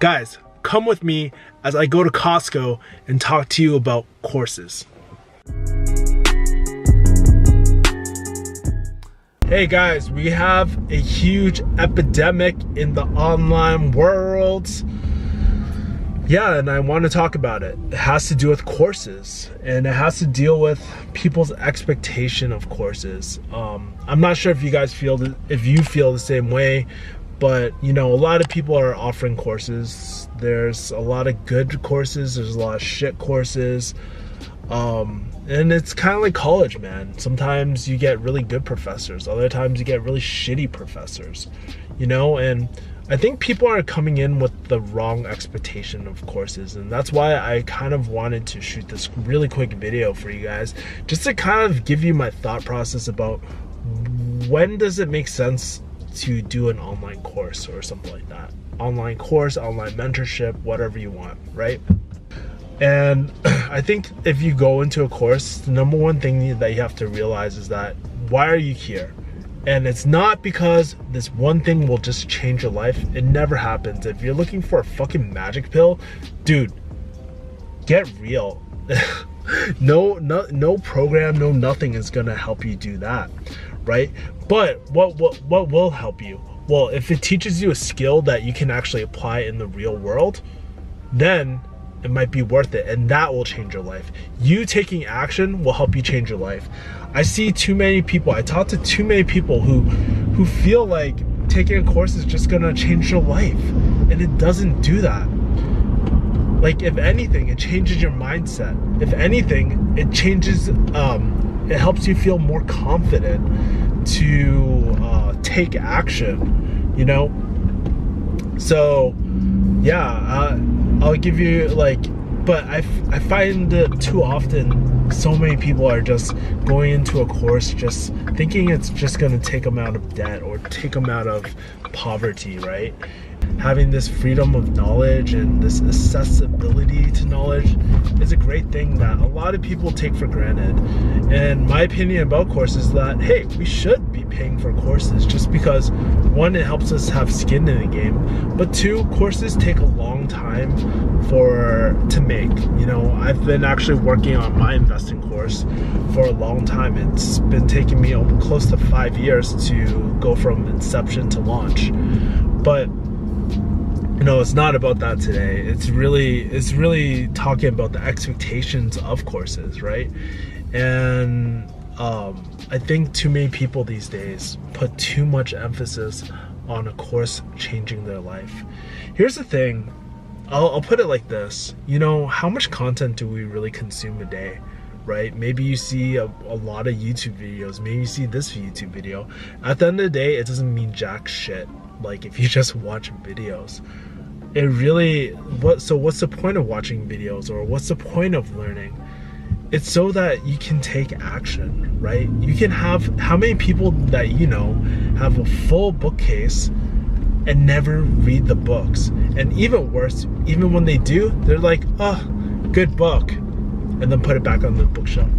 Guys, come with me as I go to Costco and talk to you about courses. Hey guys, we have a huge epidemic in the online world. Yeah, and I want to talk about it. It has to do with courses, and it has to deal with people's expectation of courses. I'm not sure if you guys feel the same way, but you know, a lot of people are offering courses. There's a lot of good courses, there's a lot of shit courses. And it's kind of like college, man. Sometimes you get really good professors, other times you get really shitty professors, you know? And I think people are coming in with the wrong expectation of courses, and that's why I kind of wanted to shoot this really quick video for you guys, just to kind of give you my thought process about when does it make sense to do an online course or something like that. Online course, online mentorship, whatever you want, right? And I think if you go into a course, the number one thing that you have to realize is that, why are you here? And it's not because this one thing will just change your life. It never happens. If you're looking for a fucking magic pill, dude, get real. No program, no nothing is gonna help you do that, right? But what will help you? Well, if it teaches you a skill that you can actually apply in the real world, then it might be worth it, and that will change your life. You taking action will help you change your life. I see too many people, I talk to too many people who feel like taking a course is just gonna change your life, and it doesn't do that. Like, if anything, it changes your mindset. If anything, it changes, it helps you feel more confident to take action, you know? So, yeah, I'll give you but I find that too often so many people are just going into a course just thinking it's just going to take them out of debt or take them out of poverty, right? Having this freedom of knowledge and this accessibility to knowledge is a great thing that a lot of people take for granted. And my opinion about courses is that, hey, we should be paying for courses just because, one, it helps us have skin in the game, but two, courses take a long time to make. You know, I've been actually working on my investing course for a long time. It's been taking me close to 5 years to go from inception to launch. But you know, it's not about that today. It's really talking about the expectations of courses, right? And I think too many people these days put too much emphasis on a course changing their life. Here's the thing, I'll put it like this. You know, how much content do we really consume a day, right? Maybe you see a lot of YouTube videos, maybe you see this YouTube video. At the end of the day, it doesn't mean jack shit, like if you just watch videos. It really, so what's the point of watching videos, or what's the point of learning? It's so that you can take action, right? You can have, how many people that you know have a full bookcase and never read the books? And even worse, even when they do, they're like, oh, good book, and then put it back on the bookshelf.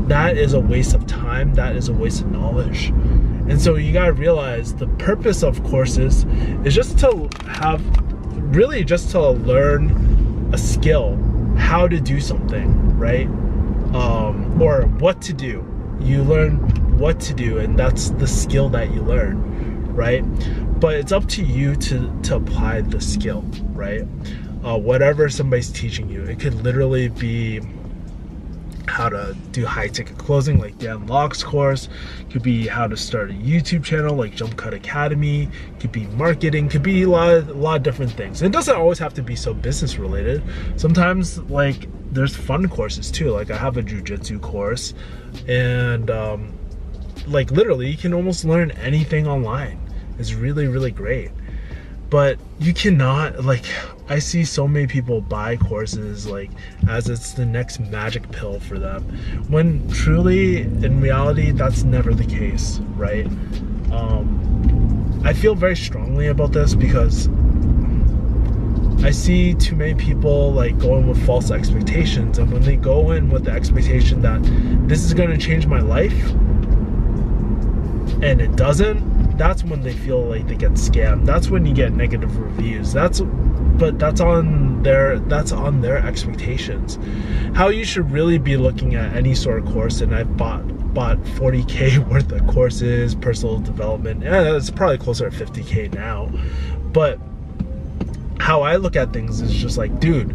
That is a waste of time, that is a waste of knowledge. And so you gotta realize the purpose of courses is just to have, really just to learn a skill, how to do something, right? Or what to do. You learn what to do, and that's the skill that you learn, right? But it's up to you to apply the skill, right? Whatever somebody's teaching you, it could literally be how to do high ticket closing like Dan Locke's course, could be how to start a YouTube channel like Jump Cut Academy, could be marketing, could be a lot of different things. It doesn't always have to be so business related. Sometimes like there's fun courses too. Like I have a jiu-jitsu course, and like literally you can almost learn anything online. It's really, really great. But you cannot, like, I see so many people buy courses like as it's the next magic pill for them, when truly in reality that's never the case, right? I feel very strongly about this because I see too many people like going with false expectations, and when they go in with the expectation that this is going to change my life and it doesn't, that's when they feel like they get scammed. That's when you get negative reviews. But that's on their expectations. How you should really be looking at any sort of course, and I've bought 40K worth of courses, personal development, and it's probably closer to 50K now. But how I look at things is just like, dude,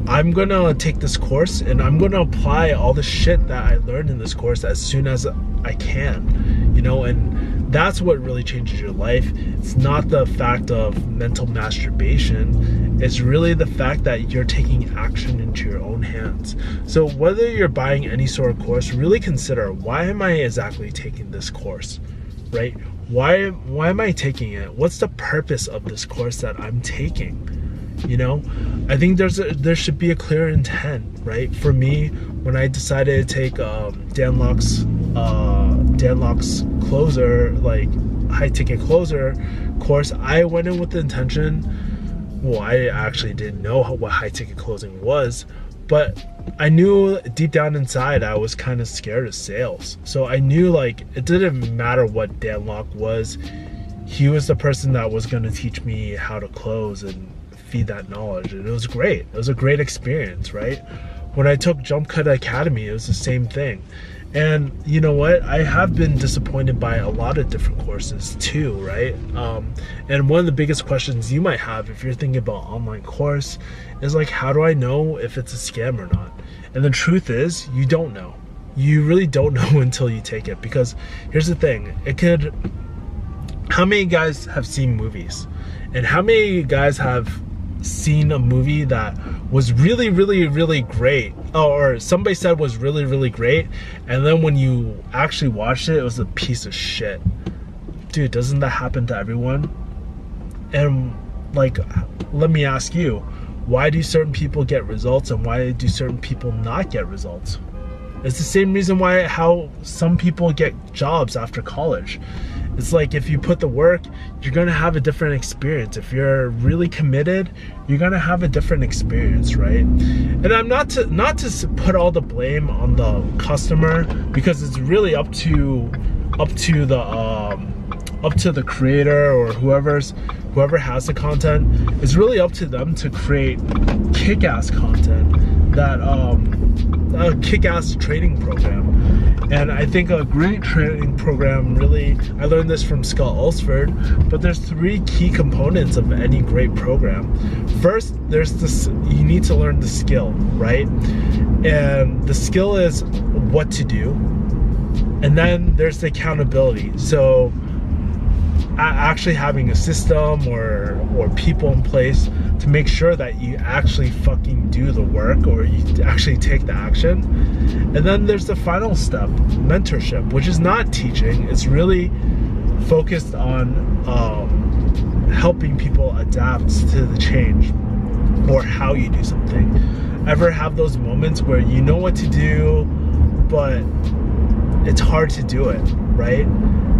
I'm gonna take this course and I'm gonna apply all the shit that I learned in this course as soon as I can, you know. And that's what really changes your life. It's not the fact of mental masturbation. It's really the fact that you're taking action into your own hands. So whether you're buying any sort of course, really consider, why am I exactly taking this course, right? Why am I taking it? What's the purpose of this course that I'm taking? You know, I think there should be a clear intent, right? For me, when I decided to take Dan Lok's closer, like high ticket closer course, I went in with the intention, well, I actually didn't know what high ticket closing was, but I knew deep down inside I was kind of scared of sales. So I knew, like, it didn't matter what Dan Lok was. He was the person that was going to teach me how to close and feed that knowledge, and it was great. It was a great experience, right? When I took Jump Cut Academy, it was the same thing. And you know what? I have been disappointed by a lot of different courses too, right? And one of the biggest questions you might have if you're thinking about online course is like, how do I know if it's a scam or not? And the truth is, you don't know. You really don't know until you take it, because here's the thing. How many guys have seen movies? And how many guys have seen a movie that was really, really, really great, or somebody said was really, really great, and then when you actually watched it, it was a piece of shit? Dude, doesn't that happen to everyone? And like, let me ask you, why do certain people get results and why do certain people not get results? It's the same reason how some people get jobs after college. It's like, if you put the work, you're gonna have a different experience. If you're really committed, you're gonna have a different experience, right? And I'm not to put all the blame on the customer, because it's really up to the creator or whoever has the content. It's really up to them to create kick-ass content, that a kick-ass training program. And I think a great training program, really, I learned this from Scott Ulsford, but there's 3 key components of any great program. First, there's this, you need to learn the skill, right? And the skill is what to do. And then there's the accountability. So actually having a system or people in place to make sure that you actually fucking do the work, or you actually take the action. And then there's the final step, mentorship, which is not teaching. It's really focused on helping people adapt to the change or how you do something. Ever have those moments where you know what to do, but it's hard to do it, right?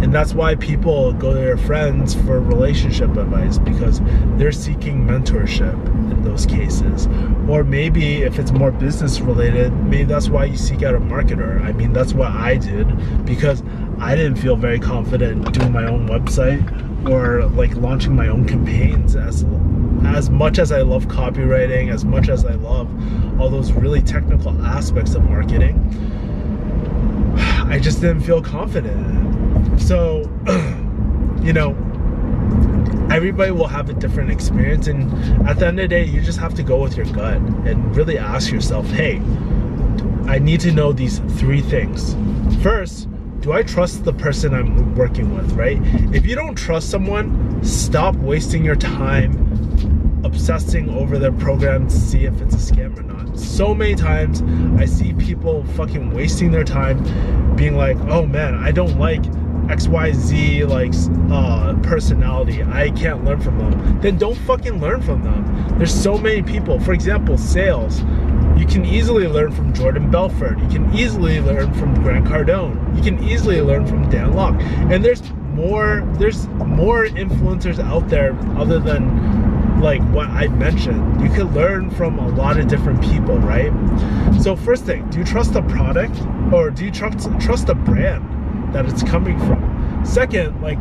And that's why people go to their friends for relationship advice, because they're seeking mentorship in those cases. Or maybe if it's more business related, maybe that's why you seek out a marketer. I mean, that's what I did, because I didn't feel very confident doing my own website or like launching my own campaigns. As much as I love copywriting, as much as I love all those really technical aspects of marketing, I just didn't feel confident in it. So, you know, everybody will have a different experience, and at the end of the day, you just have to go with your gut and really ask yourself, hey, I need to know these 3 things. First, do I trust the person I'm working with, right? If you don't trust someone, stop wasting your time obsessing over their program to see if it's a scam or not. So many times I see people fucking wasting their time being like, oh man, I don't like XYZ like personality, I can't learn from them. Then don't fucking learn from them. There's so many people. For example, sales. You can easily learn from Jordan Belfort. You can easily learn from Grant Cardone. You can easily learn from Dan Lok. And there's more influencers out there other than like what I mentioned. You can learn from a lot of different people, right? So first thing, do you trust the product, or do you trust the brand that it's coming from? Second, like,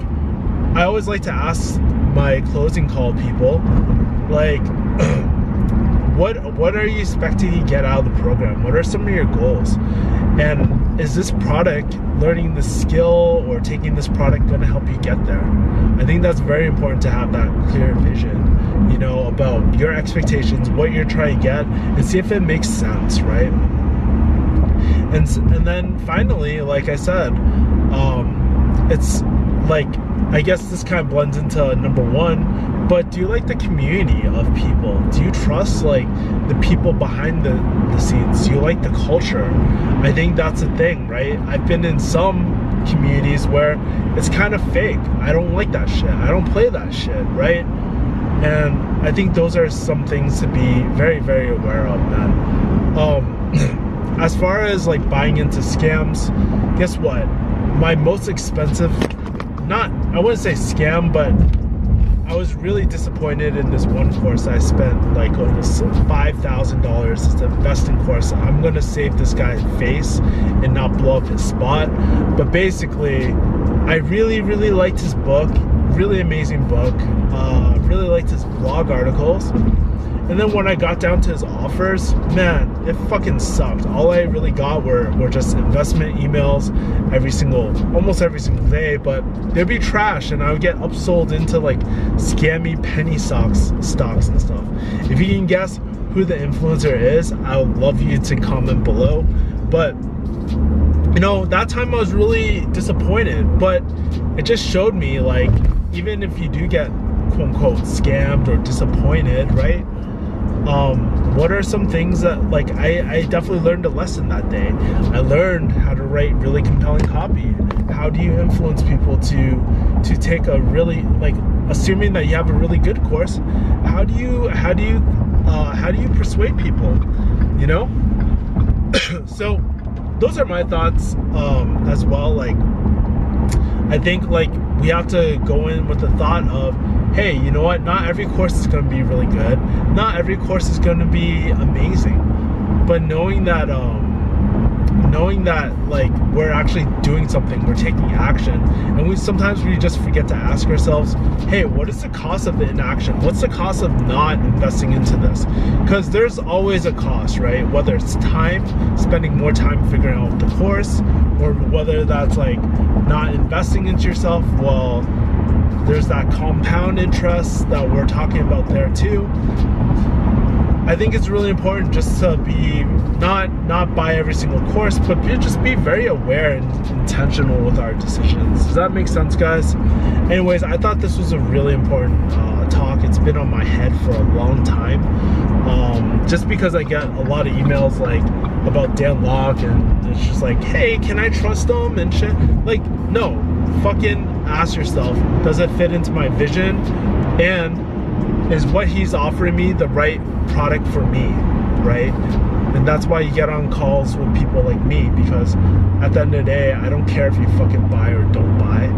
I always like to ask my closing call people, like, what are you expecting to get out of the program? What are some of your goals? And is this product, learning the skill or taking this product, going to help you get there? I think that's very important to have that clear vision, you know, about your expectations, what you're trying to get, and see if it makes sense, right? And then finally, like I said, it's like, I guess this kind of blends into number one, but do you like the community of people? Do you trust like the people behind the scenes? Do you like the culture? I think that's the thing, right? I've been in some communities where it's kind of fake. I don't like that shit. I don't play that shit, right? And I think those are some things to be very, very aware of, man. As far as like buying into scams, guess what? My most expensive, I wouldn't say scam, but I was really disappointed in this one course. I spent like almost $5,000. It's an investing course. I'm gonna save this guy's face and not blow up his spot. But basically, I really, really liked his book. Really amazing book. Really liked his blog articles. And then when I got down to his offers, man, it fucking sucked. All I really got were just investment emails almost every single day, but they'd be trash, and I would get upsold into like scammy penny stocks and stuff. If you can guess who the influencer is, I would love you to comment below. But you know, that time I was really disappointed, but it just showed me, like, even if you do get quote unquote scammed or disappointed, right? What are some things that, like, I definitely learned a lesson that day. I learned how to write really compelling copy. How do you influence people to take a really, like, assuming that you have a really good course, how do you persuade people, you know? So those are my thoughts as well. Like, I think, like, we have to go in with the thought of, hey, you know what, not every course is going to be really good, not every course is going to be amazing, but knowing that like we're actually doing something, we're taking action, and sometimes we just forget to ask ourselves, hey, what is the cost of inaction? What's the cost of not investing into this? Because there's always a cost, right? Whether it's time, spending more time figuring out the course, or whether that's like not investing into yourself. Well, there's that compound interest that we're talking about there too. I think it's really important just to be not buy every single course, but just be very aware and intentional with our decisions. Does that make sense, guys? Anyways, I thought this was a really important talk. It's been on my head for a long time, just because I get a lot of emails like about Dan Lok, and it's just like, hey, can I trust them and shit? Like, no, fucking ask yourself, does it fit into my vision, and is what he's offering me the right product for me, right? And that's why you get on calls with people like me, because at the end of the day, I don't care if you fucking buy or don't buy.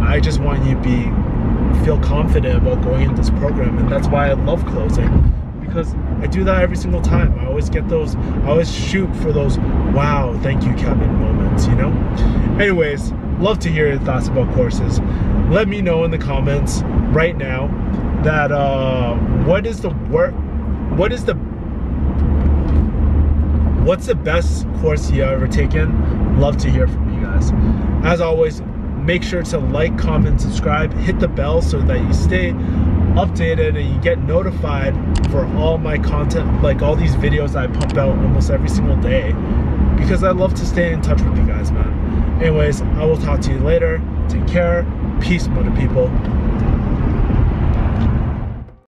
I just want you to feel confident about going into this program, and that's why I love closing, because I do that every single time. I always get those, I always shoot for those, wow, thank you, Kevin moments, you know? Anyways, love to hear your thoughts about courses. Let me know in the comments right now that what's the best course you ever taken? Love to hear from you guys. As always, make sure to like, comment, subscribe, hit the bell so that you stay updated and you get notified for all my content, like all these videos I pump out almost every single day, because I love to stay in touch with you guys, man. Anyways, I will talk to you later. Take care. Peace, mother people.